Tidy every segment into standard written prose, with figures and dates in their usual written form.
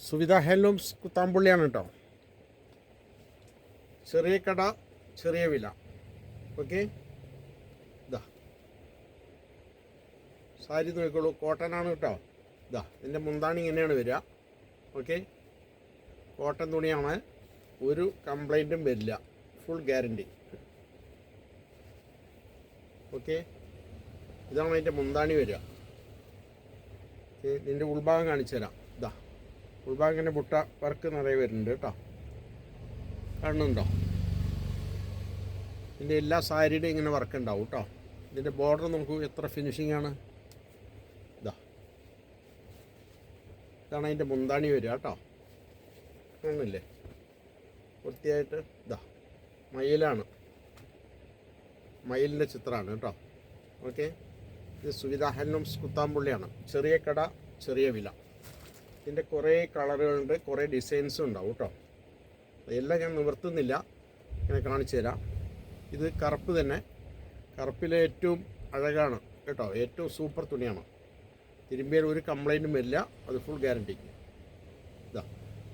Suvidha handlooms കുത്താമ്പുള്ളിയാണ് കേട്ടോ. ചെറിയ കട, ചെറിയ വില. ഓക്കെ, ഇതാ സാരി നോക്കിക്കോളൂ, കോട്ടനാണ് കേട്ടോ. ഇതാ ഇതിൻ്റെ മുന്താണി ഇങ്ങനെയാണ് വരിക. ഓക്കെ, കോട്ടൺ തുണിയാണ്, ഒരു കംപ്ലൈൻറ്റും വരില്ല, ഫുൾ ഗ്യാരണ്ടി. ഓക്കെ, ഇതാണ് അതിൻ്റെ മുന്താണി വരിക. ഇതിൻ്റെ ഉൾഭാഗം കാണിച്ചു തരാം. ഇതാ ഉൾഭാഗം ഇങ്ങനെ ബുട്ട വർക്ക് നിറയെ വരുന്നുണ്ട് കേട്ടോ. കാണുന്നുണ്ടോ? ഇതിൻ്റെ എല്ലാ സാരിയുടെയും ഇങ്ങനെ വർക്ക് ഉണ്ടാവും കേട്ടോ. ഇതിൻ്റെ ബോർഡർ നോക്കൂ, എത്ര ഫിനിഷിംഗ് ആണ്. ഇതാണ് അതിൻ്റെ മുന്താണി വരിക കേട്ടോ. കാണില്ലേ വൃത്തിയായിട്ട്? ഇതാ മയിലാണ്, മയിലിൻ്റെ ചിത്രമാണ് കേട്ടോ. ഓക്കെ, ഇത് സുവിധ ഹാൻഡ്ലൂംസ് കുത്താമ്പുള്ളിയാണ്. ചെറിയ കട, ചെറിയ വില. ഇതിൻ്റെ കുറേ കളറുകളുണ്ട്, കുറേ ഡിസൈൻസും ഉണ്ടാവും കേട്ടോ. എല്ലാം ഞാൻ നിവർത്തുന്നില്ല, ഇങ്ങനെ കാണിച്ചു തരാം. ഇത് കറുപ്പ് തന്നെ, കറുപ്പിലെ ഏറ്റവും അഴകാണ് കേട്ടോ. ഏറ്റവും സൂപ്പർ തുണിയാണ്. തിരുമ്പിയാൽ ഒരു കംപ്ലൈൻറ്റും വരില്ല, അത് ഫുൾ ഗ്യാരണ്ടി. ഇതാ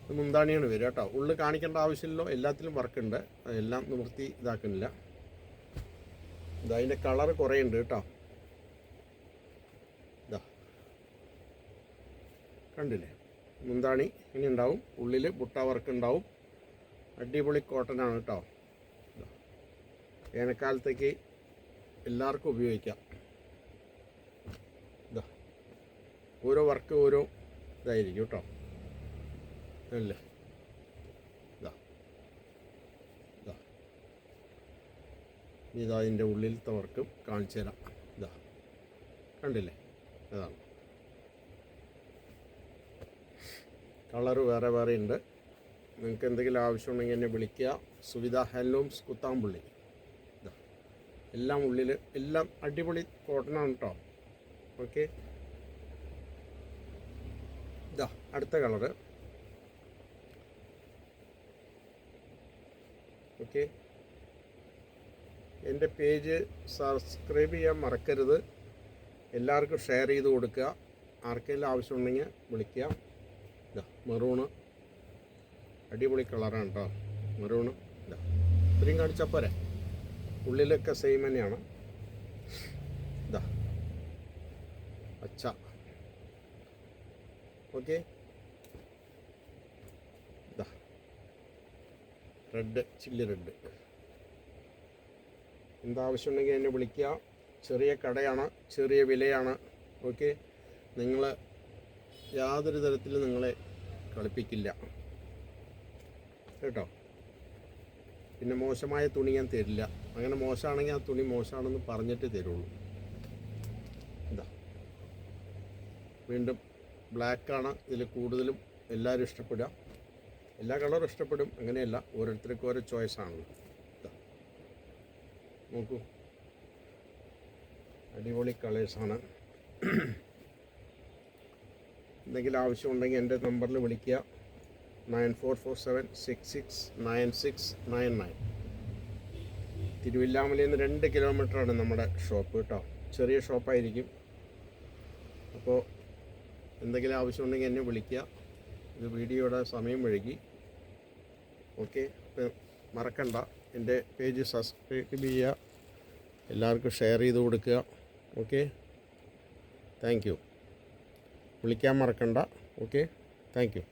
ഇത് മുന്താണിയാണ് വരിക കേട്ടോ. ഉള്ളിൽ കാണിക്കേണ്ട ആവശ്യമില്ലല്ലോ, എല്ലാത്തിലും വർക്കുണ്ട്, എല്ലാം നിവർത്തി ഇതാക്കുന്നില്ല. ഇതാ അതിൻ്റെ കളർ കുറേ ഉണ്ട് കേട്ടോ. ഇതാ കണ്ടില്ലേ, മുന്താണി ഇങ്ങനെ ഉണ്ടാവും, ഉള്ളിൽ ബുട്ട വർക്ക് ഉണ്ടാവും. അടിപൊളി കോട്ടനാണ് കേട്ടോ. വേനൽക്കാലത്തേക്ക് എല്ലാവർക്കും ഉപയോഗിക്കാം. ഇതാ ഓരോ വർക്ക് ഓരോ ഇതായിരിക്കും കേട്ടോ. അല്ലേ, ഇതാ ഇതാ ഇതാ അതിൻ്റെ ഉള്ളിലത്തെ വർക്കും കാണിച്ചു തരാം. ഇതാ കണ്ടില്ലേ, അതാണ്. കളറ് വേറെ വേറെ ഉണ്ട്. നിങ്ങൾക്ക് എന്തെങ്കിലും ആവശ്യമുണ്ടെങ്കിൽ എന്നെ വിളിക്കുക. സുവിധ ഹാൻഡ്ലൂംസ് കുത്താമ്പുള്ളി. ഇതാ എല്ലാം ഉള്ളിൽ, എല്ലാം അടിപൊളി കോട്ടനാണ് കേട്ടോ. ഓക്കെ, ഇതാ അടുത്ത കളറ്. ഓക്കെ, എൻ്റെ പേജ് സബ്സ്ക്രൈബ് ചെയ്യാൻ മറക്കരുത്. എല്ലാവർക്കും ഷെയർ ചെയ്ത് കൊടുക്കുക. ആർക്കെങ്കിലും ആവശ്യമുണ്ടെങ്കിൽ വിളിക്കുക. ഇതാ മെറൂണ്, അടിപൊളി കളറാണ് കേട്ടോ. മെറൂണ് ഇതാ ഇത്രയും കാണിച്ചാൽ പോരെ, ഉള്ളിലൊക്കെ സെയിം തന്നെയാണ്. ഇതാ പച്ച. ഓക്കെ, ഇതാ റെഡ്, ചില്ലി റെഡ്. എന്താവശ്യമുണ്ടെങ്കിൽ എന്നെ വിളിക്കുക. ചെറിയ കടയാണ്, ചെറിയ വിലയാണ്. ഓക്കെ, നിങ്ങൾ യാതൊരു തരത്തിലും നിങ്ങളെ കളിപ്പിക്കില്ല കേട്ടോ. പിന്നെ മോശമായ തുണി ഞാൻ തരില്ല. അങ്ങനെ മോശമാണെങ്കിൽ ആ തുണി മോശമാണെന്ന് പറഞ്ഞിട്ട് തരുള്ളൂ. ഇതാ വീണ്ടും ബ്ലാക്കാണ് ഇതിൽ കൂടുതലും എല്ലാവരും ഇഷ്ടപ്പെടുക. എല്ലാ കളറും ഇഷ്ടപ്പെടും, അങ്ങനെയല്ല, ഓരോരുത്തർക്കും ഓരോ ചോയ്സാണല്ലോ. ഇതാ നോക്കൂ, അടിപൊളി കളേഴ്സാണ്. എന്തെങ്കിലും ആവശ്യമുണ്ടെങ്കിൽ എൻ്റെ നമ്പറിൽ വിളിക്കുക. 9447669699. തിരുവില്ലാമലയിൽ നിന്ന് 2 കിലോമീറ്ററാണ് നമ്മുടെ ഷോപ്പ് കേട്ടോ. ചെറിയ ഷോപ്പായിരിക്കും. അപ്പോൾ എന്തെങ്കിലും ആവശ്യമുണ്ടെങ്കിൽ എന്നെ വിളിക്കുക. ഇത് വീഡിയോയുടെ സമയം വഴുകി. ഓക്കെ, മറക്കണ്ട, എൻ്റെ പേജ് സബ്സ്ക്രൈബ് ചെയ്യുക, എല്ലാവർക്കും ഷെയർ ചെയ്ത് കൊടുക്കുക. Okay, thank you. വിളിക്കാൻ മറക്കണ്ട. Okay, thank you.